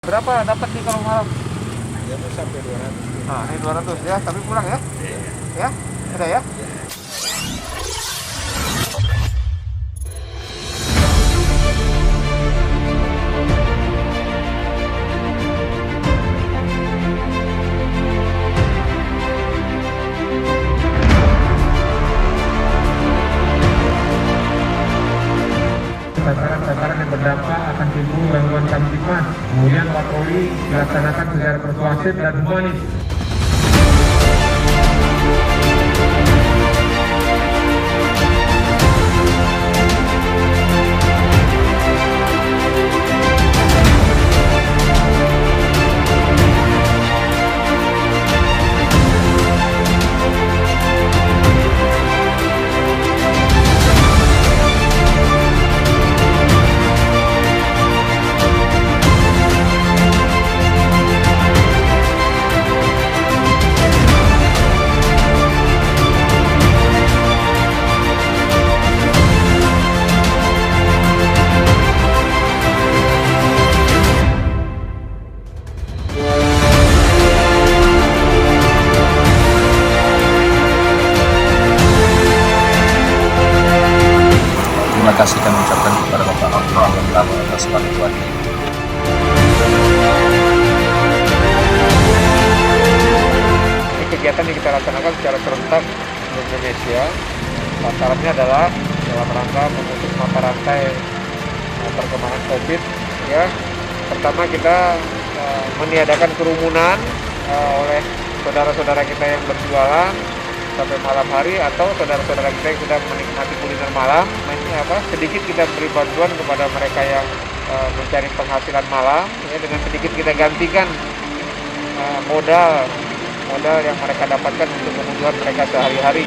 Berapa dapat nih kalau malam? Ya sampai 200. Nah, ini 200 ya, tapi pulang ya? Iya. Ya? Ada ya? Sasaran-sasaran yang berdampak akan timbul gangguan kamtimas. Kemudian patroli dilaksanakan secara persuasif dan humanis. Terima kasih kami ucapkan kepada Bapak Allah atas bantuannya. Ini kegiatan yang kita laksanakan secara serentak di Indonesia. Sasarannya adalah dalam rangka memutus mata rantai perkembangan COVID. Ya, pertama kita meniadakan kerumunan oleh saudara-saudara kita yang berjualan sampai malam hari, atau saudara-saudara kita yang sedang menikmati kuliner malam. Sedikit kita beri bantuan kepada mereka yang mencari penghasilan malam, ya, dengan sedikit kita gantikan modal yang mereka dapatkan untuk kebutuhan mereka sehari-hari.